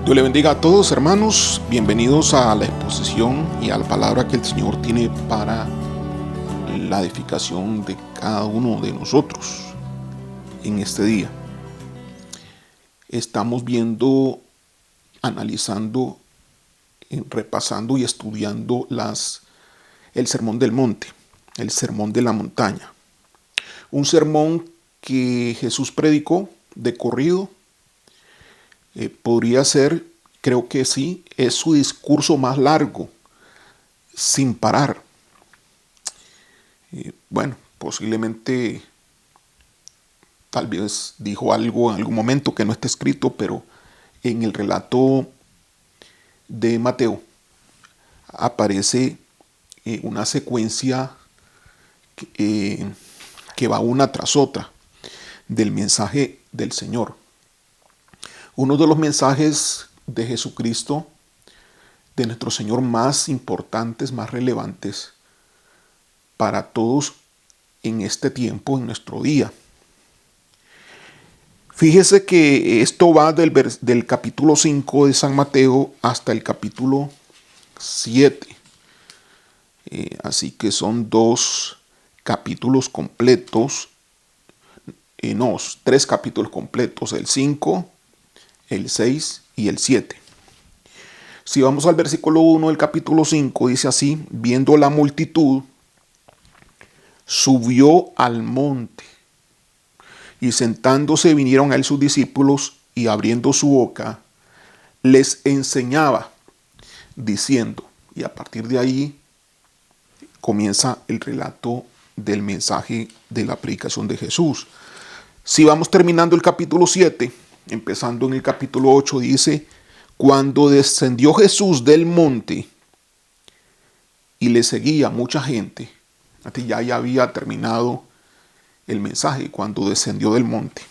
Dios le bendiga a todos, hermanos. Bienvenidos a la exposición y a la palabra que el Señor tiene para la edificación de cada uno de nosotros en este día. Estamos viendo, analizando, repasando y estudiando el Sermón del Monte, el Sermón de la Montaña. Un sermón que Jesús predicó de corrido. Podría ser, creo que sí, es su discurso más largo, sin parar. Bueno, posiblemente, tal vez dijo algo en algún momento que no está escrito, pero en el relato de Mateo aparece una secuencia que va una tras otra del mensaje del Señor. Uno de los mensajes de Jesucristo, de nuestro Señor, más importantes, más relevantes para todos en este tiempo, en nuestro día. Fíjese que esto va del capítulo 5 de San Mateo hasta el capítulo 7. Así que son dos capítulos completos, no, tres capítulos completos, el 5, el 6 y el 7. Si vamos al versículo 1 del capítulo 5, dice así: viendo la multitud, subió al monte, y sentándose vinieron a él sus discípulos, y abriendo su boca, les enseñaba, diciendo. Y a partir de ahí comienza el relato del mensaje de la predicación de Jesús. Si vamos terminando el capítulo 7, empezando en el capítulo 8, dice: cuando descendió Jesús del monte y le seguía mucha gente. Ya había terminado el mensaje cuando descendió del monte.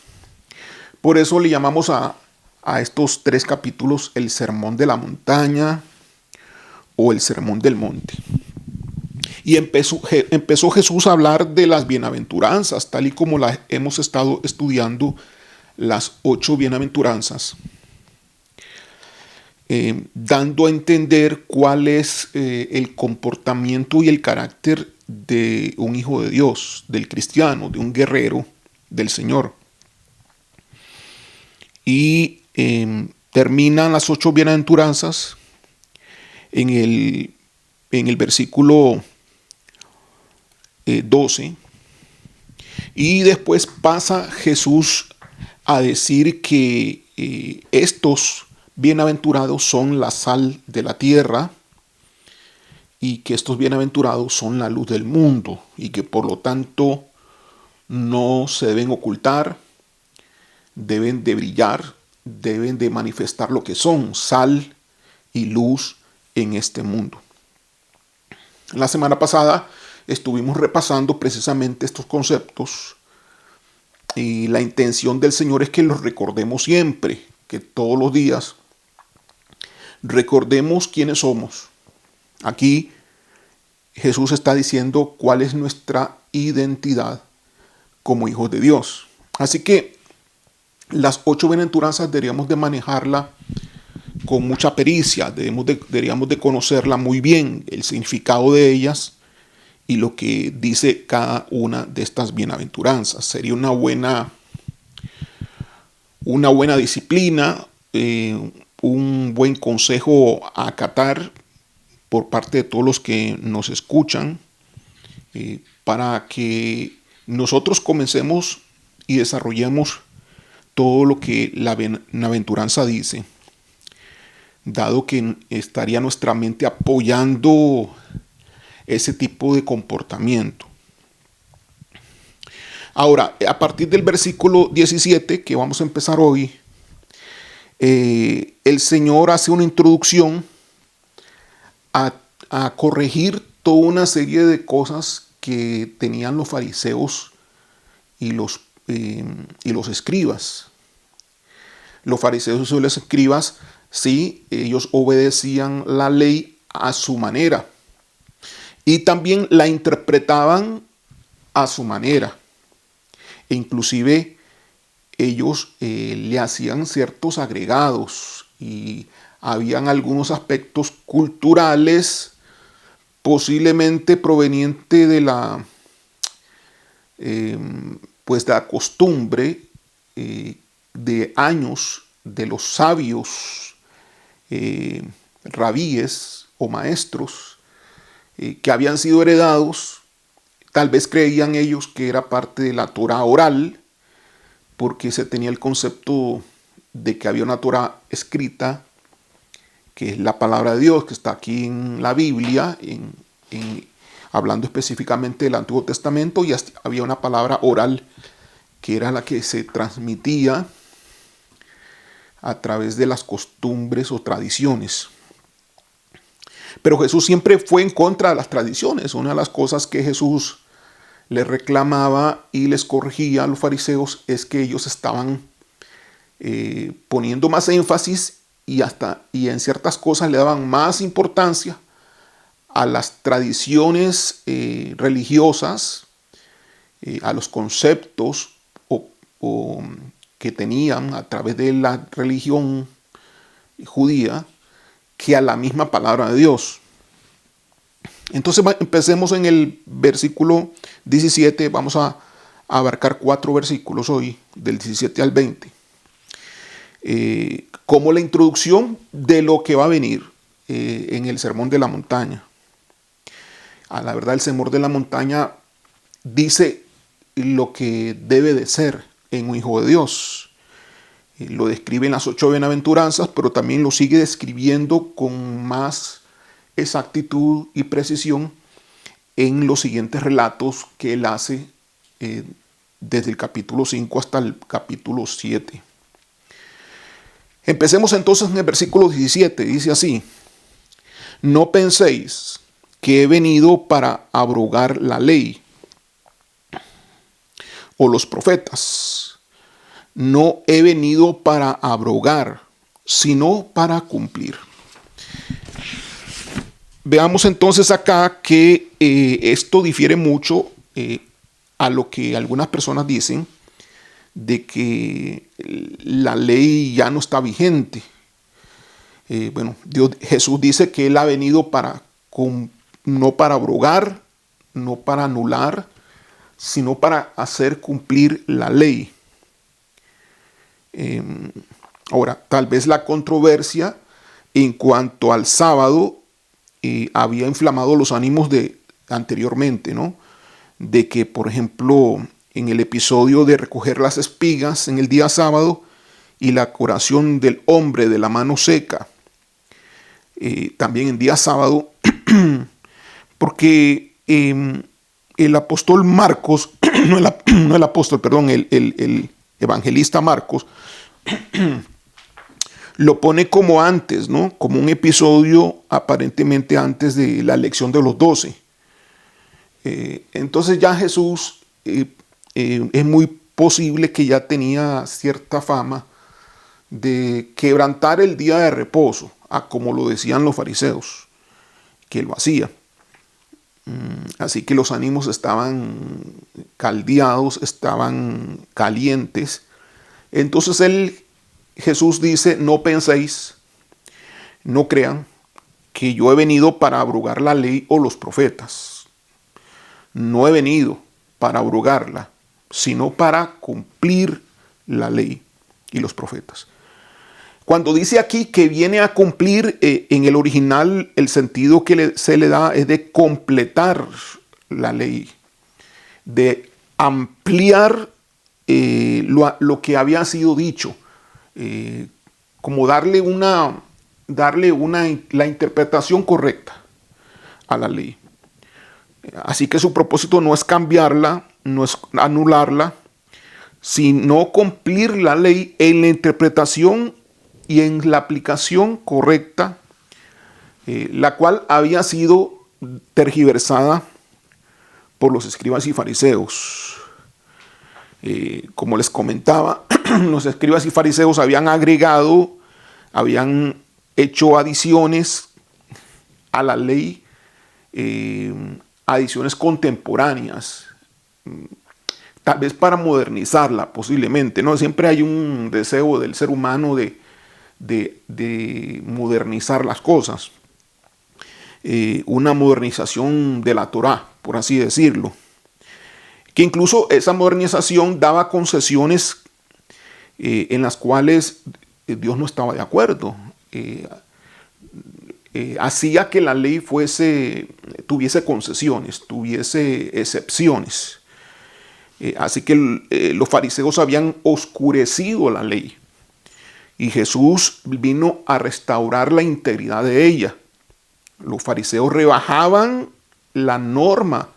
Por eso le llamamos a estos tres capítulos el Sermón de la Montaña o el Sermón del Monte. Y empezó Jesús a hablar de las bienaventuranzas, tal y como las hemos estado estudiando, las 8 bienaventuranzas, dando a entender cuál es el comportamiento y el carácter de un hijo de Dios, del cristiano, de un guerrero del Señor. Y terminan las 8 bienaventuranzas en el versículo 12. Y después pasa Jesús a decir que estos bienaventurados son la sal de la tierra, y que estos bienaventurados son la luz del mundo, y que por lo tanto no se deben ocultar, deben de brillar, deben de manifestar lo que son, sal y luz en este mundo. La semana pasada estuvimos repasando precisamente estos conceptos, y la intención del Señor es que los recordemos siempre, que todos los días recordemos quiénes somos. Aquí Jesús está diciendo cuál es nuestra identidad como hijos de Dios. Así que las 8 bienaventuranzas deberíamos de manejarla con mucha pericia, deberíamos de conocerla muy bien, el significado de ellas y lo que dice cada una de estas bienaventuranzas. Sería una buena disciplina, un buen consejo a acatar por parte de todos los que nos escuchan, para que nosotros comencemos y desarrollemos todo lo que la bienaventuranza dice, dado que estaría nuestra mente apoyando ese tipo de comportamiento. Ahora, a partir del versículo 17, que vamos a empezar hoy, el Señor hace una introducción a corregir toda una serie de cosas que tenían los fariseos y los escribas. Los fariseos y los escribas, sí, ellos obedecían la ley a su manera y también la interpretaban a su manera. E inclusive ellos le hacían ciertos agregados y habían algunos aspectos culturales posiblemente proveniente de pues de la costumbre de años de los sabios rabíes o maestros que habían sido heredados. Tal vez creían ellos que era parte de la Torá oral, porque se tenía el concepto de que había una Torá escrita, que es la palabra de Dios, que está aquí en la Biblia, hablando específicamente del Antiguo Testamento, y había una palabra oral, que era la que se transmitía a través de las costumbres o tradiciones. Pero Jesús siempre fue en contra de las tradiciones. Una de las cosas que Jesús les reclamaba y les corregía a los fariseos es que ellos estaban poniendo más énfasis y en ciertas cosas le daban más importancia a las tradiciones religiosas, a los conceptos que tenían a través de la religión judía, que a la misma palabra de Dios. Entonces empecemos en el versículo 17, vamos a abarcar 4 versículos hoy, del 17 al 20, como la introducción de lo que va a venir en el Sermón de la Montaña. A la verdad, el Sermón de la Montaña dice lo que debe de ser en un hijo de Dios. Lo describe en las 8 bienaventuranzas, pero también lo sigue describiendo con más exactitud y precisión en los siguientes relatos que él hace desde el capítulo 5 hasta el capítulo 7. Empecemos entonces en el versículo 17, dice así: no penséis que he venido para abrogar la ley o los profetas. No he venido para abrogar, sino para cumplir. Veamos entonces acá que esto difiere mucho a lo que algunas personas dicen de que la ley ya no está vigente. Jesús dice que Él ha venido no para abrogar, no para anular, sino para hacer cumplir la ley. Ahora, tal vez la controversia en cuanto al sábado había inflamado los ánimos anteriormente, ¿no? De que, por ejemplo, en el episodio de recoger las espigas en el día sábado y la curación del hombre de la mano seca, también en día sábado, porque el apóstol Marcos, el evangelista Marcos, lo pone como antes, ¿no? Como un episodio aparentemente antes de la elección de los 12. Entonces ya Jesús es muy posible que ya tenía cierta fama de quebrantar el día de reposo, como lo decían los fariseos, que lo hacía. Así que los ánimos estaban caldeados, estaban calientes. Entonces Jesús dice: no penséis, no crean que yo he venido para abrogar la ley o los profetas. No he venido para abrogarla, sino para cumplir la ley y los profetas. Cuando dice aquí que viene a cumplir, en el original el sentido que se le da es de completar la ley, de ampliar lo que había sido dicho, como darle la interpretación correcta a la ley. Así que su propósito no es cambiarla, no es anularla, sino cumplir la ley en la interpretación y en la aplicación correcta, la cual había sido tergiversada por los escribas y fariseos. Como les comentaba, los escribas y fariseos habían hecho adiciones a la ley, adiciones contemporáneas. tal vez para modernizarla posiblemente, ¿no? Siempre hay un deseo del ser humano de modernizar las cosas. Una modernización de la Torá, por así decirlo. Que incluso esa modernización daba concesiones en las cuales Dios no estaba de acuerdo. Hacía que la ley tuviese concesiones, tuviese excepciones. Así que los fariseos habían oscurecido la ley. Y Jesús vino a restaurar la integridad de ella. Los fariseos rebajaban la norma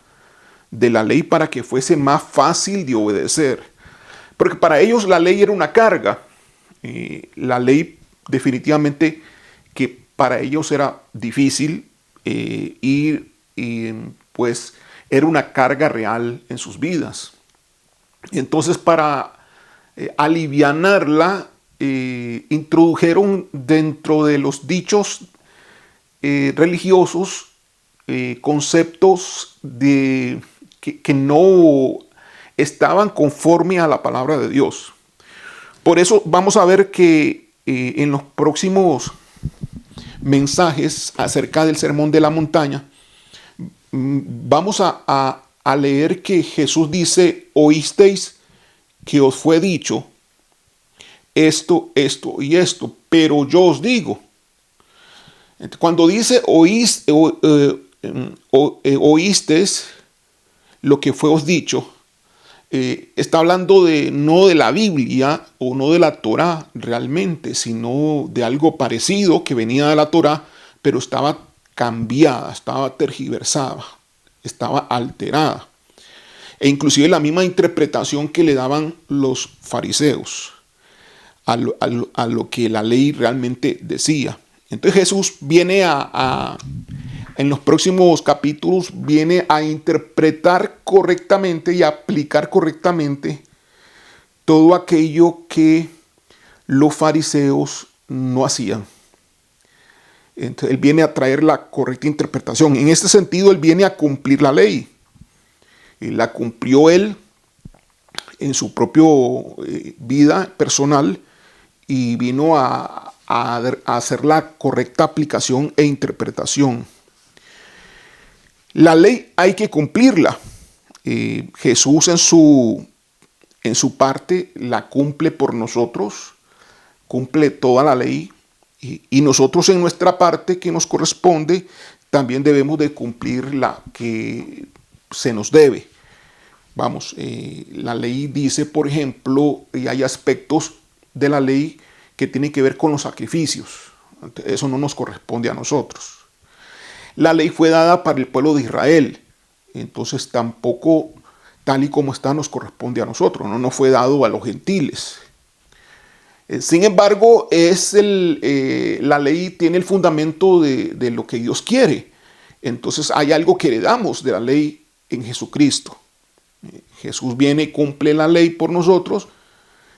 de la ley para que fuese más fácil de obedecer. Porque para ellos la ley era una carga. La ley definitivamente que para ellos era difícil y pues era una carga real en sus vidas. Entonces para alivianarla introdujeron dentro de los dichos religiosos conceptos que no estaban conforme a la palabra de Dios. Por eso vamos a ver que en los próximos mensajes acerca del Sermón de la Montaña, vamos a leer que Jesús dice: oísteis que os fue dicho esto, esto y esto, pero yo os digo. Cuando dice oísteis lo que fue os dicho, está hablando no de la Biblia o no de la Torá realmente, sino de algo parecido que venía de la Torá, pero estaba cambiada, estaba tergiversada, estaba alterada. E inclusive la misma interpretación que le daban los fariseos a lo que la ley realmente decía. Entonces Jesús viene en los próximos capítulos, viene a interpretar correctamente y aplicar correctamente todo aquello que los fariseos no hacían. Entonces Él viene a traer la correcta interpretación. En este sentido, Él viene a cumplir la ley. Y la cumplió Él en su propia vida personal y vino a hacer la correcta aplicación e interpretación. La ley hay que cumplirla. Jesús en su parte la cumple por nosotros, cumple toda la ley, y nosotros en nuestra parte que nos corresponde también debemos de cumplir la que se nos debe. Vamos, la ley dice, por ejemplo, y hay aspectos de la ley que tienen que ver con los sacrificios. Eso no nos corresponde a nosotros. La ley fue dada para el pueblo de Israel, entonces tampoco tal y como está nos corresponde a nosotros, no nos fue dado a los gentiles. Sin embargo, la ley tiene el fundamento de lo que Dios quiere. Entonces hay algo que heredamos de la ley en Jesucristo. Jesús viene y cumple la ley por nosotros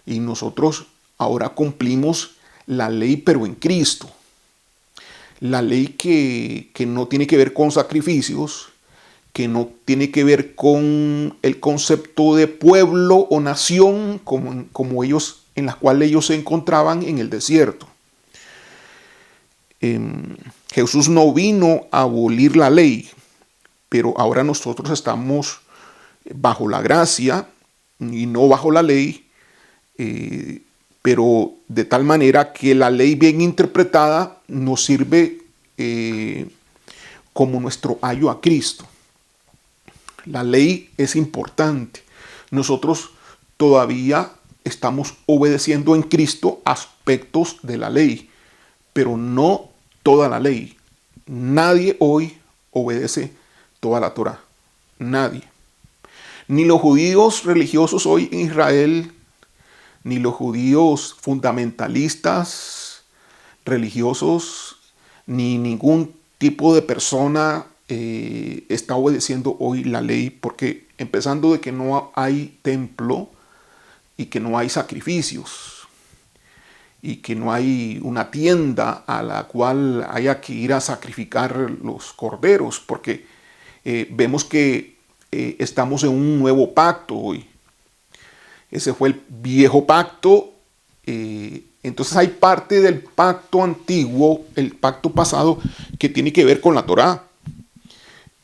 y nosotros ahora cumplimos la ley pero en Cristo. La ley que no tiene que ver con sacrificios, que no tiene que ver con el concepto de pueblo o nación como ellos, en la cual ellos se encontraban en el desierto. Jesús no vino a abolir la ley, pero ahora nosotros estamos bajo la gracia y no bajo la ley, pero de tal manera que la ley bien interpretada nos sirve como nuestro ayo a Cristo. La ley es importante. Nosotros todavía estamos obedeciendo en Cristo aspectos de la ley, pero no toda la ley. Nadie hoy obedece toda la Torá. Nadie. Ni los judíos religiosos hoy en Israel, ni los judíos fundamentalistas religiosos, ni ningún tipo de persona está obedeciendo hoy la ley, porque empezando de que no hay templo y que no hay sacrificios y que no hay una tienda a la cual haya que ir a sacrificar los corderos, porque vemos que estamos en un nuevo pacto hoy. Ese fue el viejo pacto. Entonces hay parte del pacto antiguo, el pacto pasado, que tiene que ver con la Torá,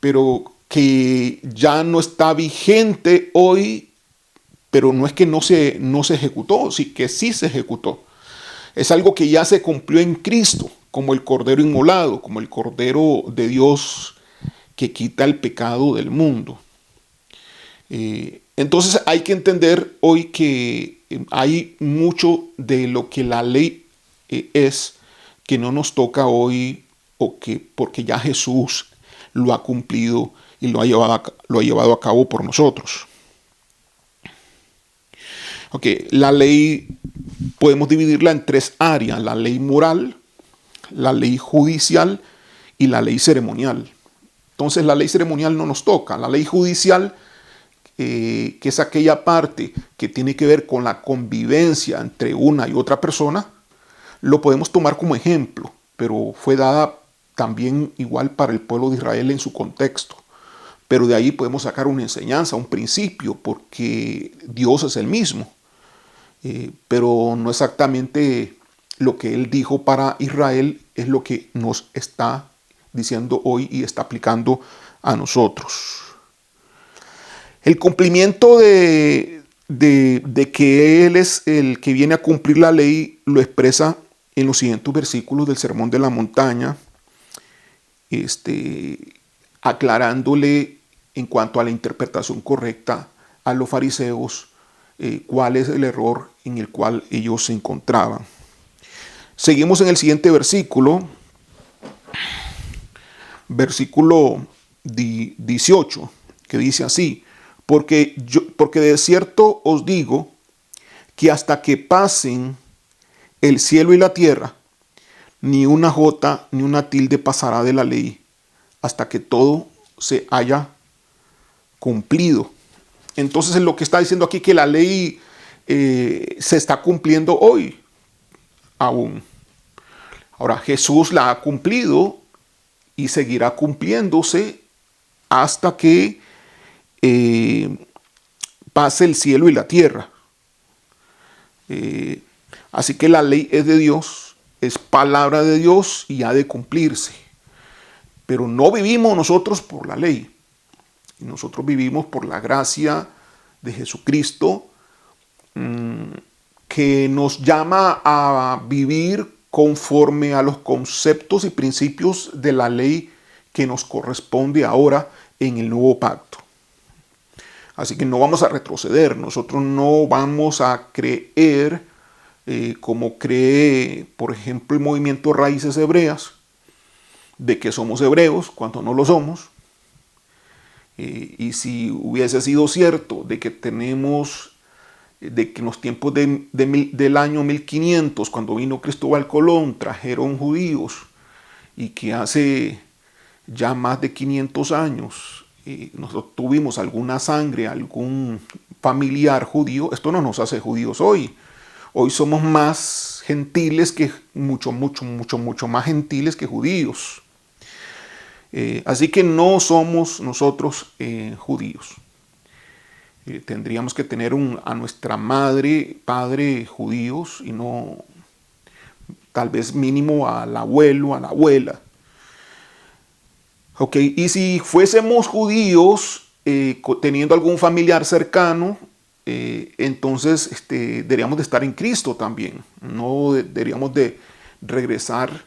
pero que ya no está vigente hoy, pero no es que no se ejecutó, sí que sí se ejecutó. Es algo que ya se cumplió en Cristo, como el Cordero inmolado, como el Cordero de Dios que quita el pecado del mundo. Entonces hay que entender hoy que hay mucho de lo que la ley es que no nos toca hoy, o que porque ya Jesús lo ha cumplido y lo ha llevado a cabo por nosotros. Okay, la ley podemos dividirla en tres áreas: la ley moral, la ley judicial y la ley ceremonial. Entonces la ley ceremonial no nos toca. La ley judicial, que es aquella parte que tiene que ver con la convivencia entre una y otra persona, lo podemos tomar como ejemplo, pero fue dada también igual para el pueblo de Israel en su contexto. Pero de ahí podemos sacar una enseñanza, un principio, porque Dios es el mismo. Pero no exactamente lo que Él dijo para Israel es lo que nos está diciendo hoy y está aplicando a nosotros. El cumplimiento de que Él es el que viene a cumplir la ley lo expresa en los siguientes versículos del Sermón de la Montaña, aclarándole en cuanto a la interpretación correcta a los fariseos cuál es el error en el cual ellos se encontraban. Seguimos en el siguiente versículo, versículo 18, que dice así: porque de cierto os digo que hasta que pasen el cielo y la tierra, ni una jota ni una tilde pasará de la ley hasta que todo se haya cumplido. Entonces, lo que está diciendo aquí, que la ley se está cumpliendo hoy aún. Ahora, Jesús la ha cumplido y seguirá cumpliéndose hasta que pase el cielo y la tierra. Así que la ley es de Dios, es palabra de Dios y ha de cumplirse. Pero no vivimos nosotros por la ley. Nosotros vivimos por la gracia de Jesucristo, que nos llama a vivir conforme a los conceptos y principios de la ley que nos corresponde ahora en el nuevo pacto. Así que no vamos a retroceder, nosotros no vamos a creer como cree, por ejemplo, el movimiento Raíces Hebreas, de que somos hebreos cuando no lo somos. Y si hubiese sido cierto de que tenemos, de que en los tiempos del año 1500, cuando vino Cristóbal Colón, trajeron judíos, y que hace ya más de 500 años nosotros tuvimos alguna sangre, algún familiar judío, esto no nos hace judíos hoy. Hoy somos más gentiles que, mucho más gentiles que judíos. Así que no somos nosotros judíos. Tendríamos que tener a nuestra madre, padre judíos, y no, tal vez mínimo al abuelo, a la abuela. Okay. Y si fuésemos judíos, teniendo algún familiar cercano, entonces deberíamos de estar en Cristo también. No deberíamos de regresar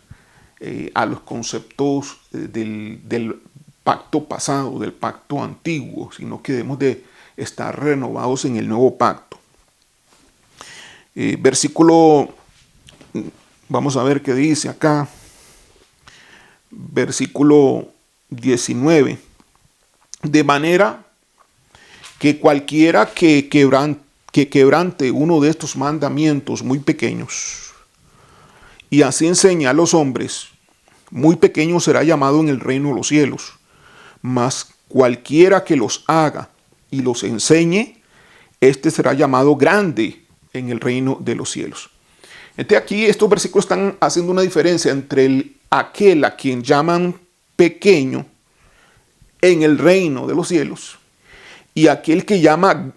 a los conceptos del pacto pasado, del pacto antiguo, sino que debemos de estar renovados en el nuevo pacto. Versículo, vamos a ver qué dice acá, versículo 19: de manera que cualquiera que quebrante uno de estos mandamientos muy pequeños y así enseña a los hombres, muy pequeño será llamado en el reino de los cielos. Mas cualquiera que los haga y los enseñe, este será llamado grande en el reino de los cielos. Entonces aquí estos versículos están haciendo una diferencia entre aquel a quien llaman pequeño en el reino de los cielos y aquel que llaman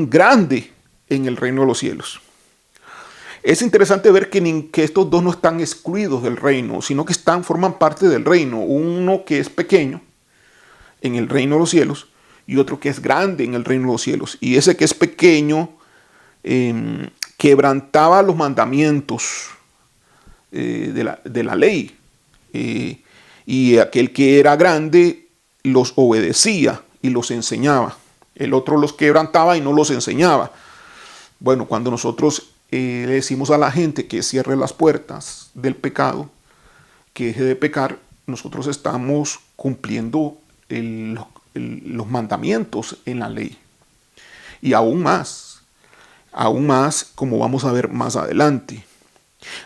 grande en el reino de los cielos. Es interesante ver que estos dos no están excluidos del reino, sino que forman parte del reino. Uno que es pequeño en el reino de los cielos y otro que es grande en el reino de los cielos. Y ese que es pequeño quebrantaba los mandamientos de la ley. Y aquel que era grande los obedecía y los enseñaba. El otro los quebrantaba y no los enseñaba. Bueno, cuando nosotros le decimos a la gente que cierre las puertas del pecado, que deje de pecar, nosotros estamos cumpliendo los mandamientos en la ley. Y aún más, como vamos a ver más adelante.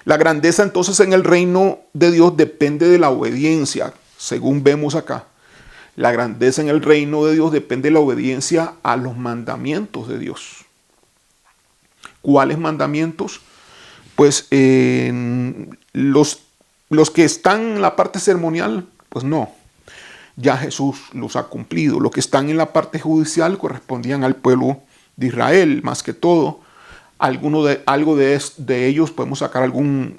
La grandeza entonces en el reino de Dios depende de la obediencia, según vemos acá. La grandeza en el reino de Dios depende de la obediencia a los mandamientos de Dios. ¿Cuáles mandamientos? Pues los que están en la parte ceremonial, pues no. Ya Jesús los ha cumplido. Los que están en la parte judicial correspondían al pueblo de Israel, más que todo. Algo de ellos podemos sacar algún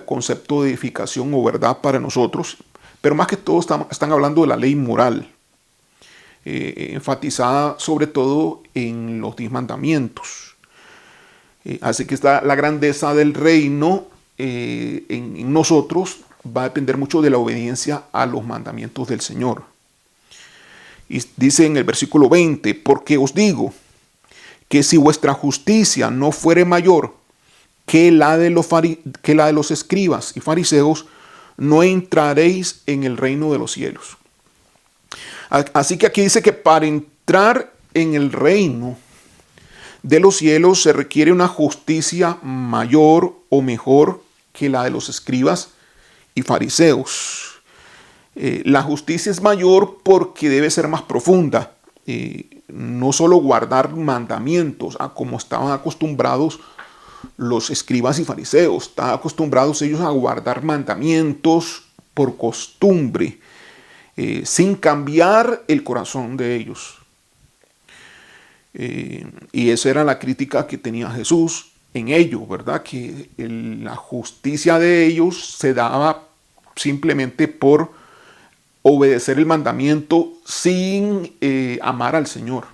concepto de edificación o verdad para nosotros, pero más que todo están hablando de la ley moral, enfatizada sobre todo en los 10 mandamientos. Así que la grandeza del reino en nosotros va a depender mucho de la obediencia a los mandamientos del Señor. Y dice en el versículo 20, porque os digo que si vuestra justicia no fuere mayor que la de los escribas y fariseos, no entraréis en el reino de los cielos. Así que aquí dice que para entrar en el reino de los cielos se requiere una justicia mayor o mejor que la de los escribas y fariseos. La justicia es mayor porque debe ser más profunda. No solo guardar mandamientos, como estaban acostumbrados los escribas y fariseos. Estaban acostumbrados ellos a guardar mandamientos por costumbre, sin cambiar el corazón de ellos. Y esa era la crítica que tenía Jesús en ellos, ¿verdad? Que la justicia de ellos se daba simplemente por obedecer el mandamiento sin amar al Señor,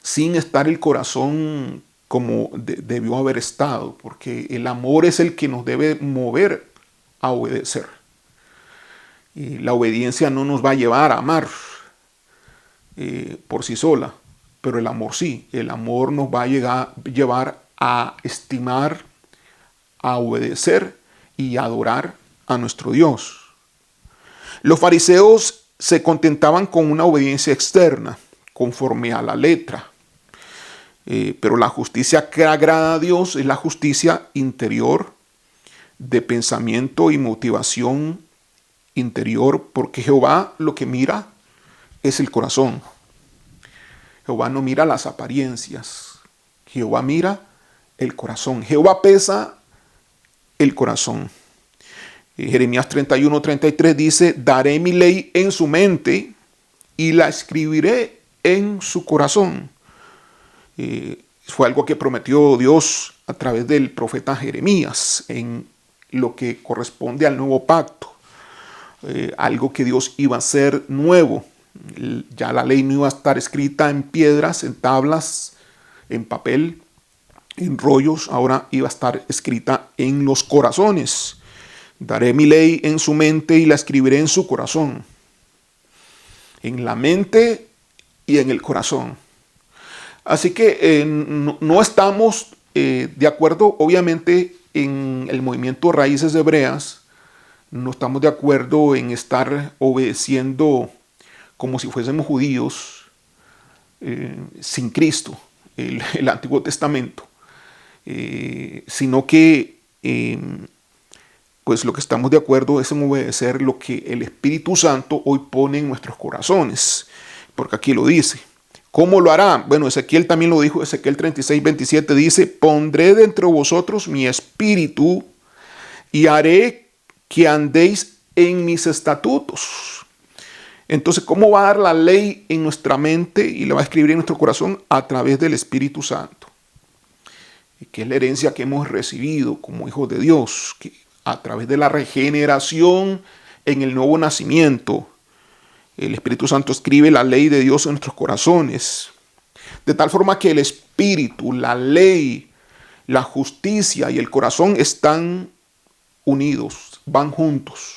sin estar el corazón como debió haber estado, porque el amor es el que nos debe mover a obedecer. Y la obediencia no nos va a llevar a amar por sí sola, pero el amor sí. El amor nos va a llevar a estimar, a obedecer y a adorar a nuestro Dios. Los fariseos se contentaban con una obediencia externa, conforme a la letra. Pero la justicia que agrada a Dios es la justicia interior, de pensamiento y motivación interior, porque Jehová lo que mira es el corazón. Jehová no mira las apariencias. Jehová mira el corazón. Jehová pesa el corazón. Jeremías 31:33 dice, daré mi ley en su mente y la escribiré en su corazón. Fue algo que prometió Dios a través del profeta Jeremías en lo que corresponde al nuevo pacto. Algo que Dios iba a hacer nuevo. Ya la ley no iba a estar escrita en piedras, en tablas, en papel, en rollos. Ahora iba a estar escrita en los corazones. Daré mi ley en su mente y la escribiré en su corazón. En la mente y en el corazón. Así que no estamos de acuerdo, obviamente, en el movimiento Raíces Hebreas. No estamos de acuerdo en estar obedeciendo como si fuésemos judíos sin Cristo, el Antiguo Testamento. Sino que pues lo que estamos de acuerdo es en obedecer lo que el Espíritu Santo hoy pone en nuestros corazones. Porque aquí lo dice. ¿Cómo lo hará? Bueno, Ezequiel también lo dijo. Ezequiel 36:27 dice, pondré dentro de vosotros mi espíritu y haré que andéis en mis estatutos. Entonces, ¿cómo va a dar la ley en nuestra mente y la va a escribir en nuestro corazón? A través del Espíritu Santo, que es la herencia que hemos recibido como hijos de Dios, que a través de la regeneración en el nuevo nacimiento, el Espíritu Santo escribe la ley de Dios en nuestros corazones, de tal forma que el Espíritu, la ley, la justicia y el corazón están unidos, van juntos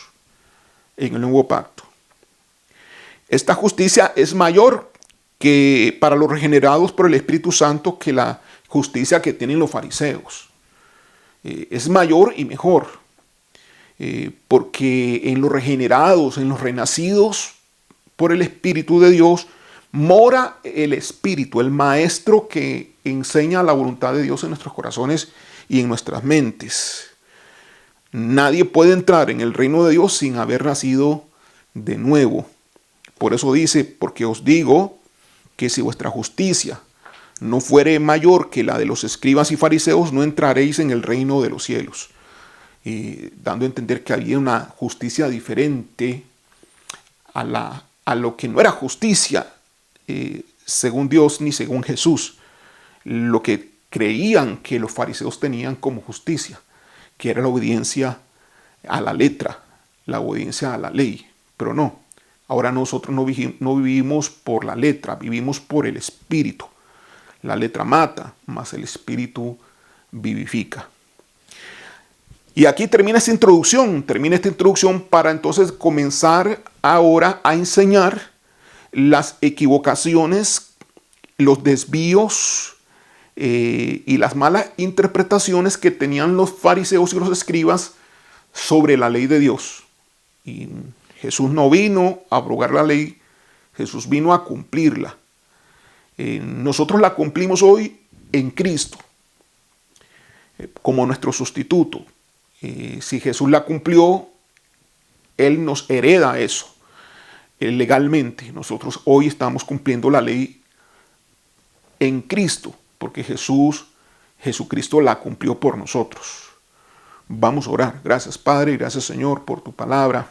en el nuevo pacto. Esta justicia es mayor que para los regenerados por el Espíritu Santo que la justicia que tienen los fariseos. Es mayor y mejor, porque en los regenerados, en los renacidos por el Espíritu de Dios, mora el Espíritu, el Maestro que enseña la voluntad de Dios en nuestros corazones y en nuestras mentes. Nadie puede entrar en el reino de Dios sin haber nacido de nuevo. Por eso dice, porque os digo que si vuestra justicia no fuere mayor que la de los escribas y fariseos, no entraréis en el reino de los cielos. Dando a entender que había una justicia diferente a lo que no era justicia según Dios ni según Jesús. Lo que creían que los fariseos tenían como justicia, que era la obediencia a la letra, la obediencia a la ley, pero no. Ahora nosotros no vivimos por la letra, vivimos por el Espíritu. La letra mata, mas el Espíritu vivifica. Y aquí termina esta introducción para entonces comenzar ahora a enseñar las equivocaciones, los desvíos y las malas interpretaciones que tenían los fariseos y los escribas sobre la ley de Dios. Y Jesús no vino a abrogar la ley, Jesús vino a cumplirla. Nosotros la cumplimos hoy en Cristo, como nuestro sustituto. Si Jesús la cumplió, Él nos hereda eso legalmente. Nosotros hoy estamos cumpliendo la ley en Cristo, porque Jesucristo la cumplió por nosotros. Vamos a orar. Gracias, Padre, gracias, Señor, por tu palabra.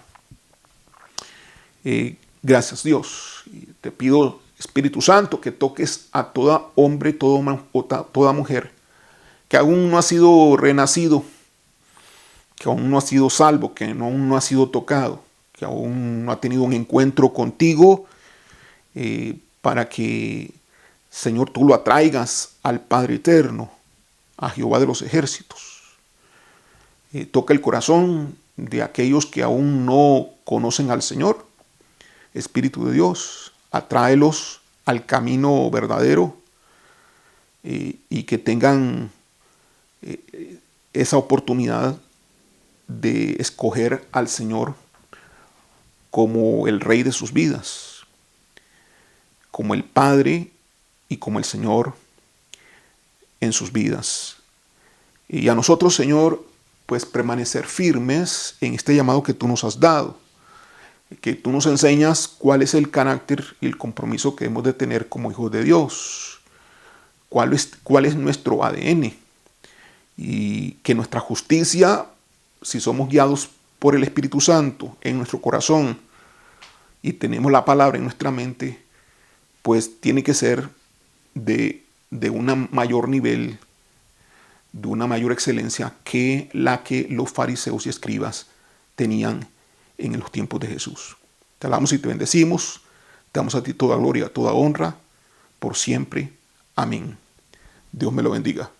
Gracias, Dios. Y te pido, Espíritu Santo, que toques a todo hombre, toda mujer que aún no ha sido renacido, que aún no ha sido salvo, que aún no ha sido tocado, que aún no ha tenido un encuentro contigo, para que, Señor, tú lo atraigas al Padre Eterno, a Jehová de los ejércitos. Toca el corazón de aquellos que aún no conocen al Señor. Espíritu de Dios, atráelos al camino verdadero, y que tengan esa oportunidad de escoger al Señor como el Rey de sus vidas, como el Padre y como el Señor en sus vidas. Y a nosotros, Señor, pues permanecer firmes en este llamado que tú nos has dado, que tú nos enseñas cuál es el carácter y el compromiso que hemos de tener como hijos de Dios, cuál es nuestro ADN, y que nuestra justicia, si somos guiados por el Espíritu Santo en nuestro corazón y tenemos la palabra en nuestra mente, pues tiene que ser de un mayor nivel, de una mayor excelencia que la que los fariseos y escribas tenían en los tiempos de Jesús. Te alabamos y te bendecimos. Te damos a ti toda gloria, toda honra, por siempre. Amén. Dios me lo bendiga.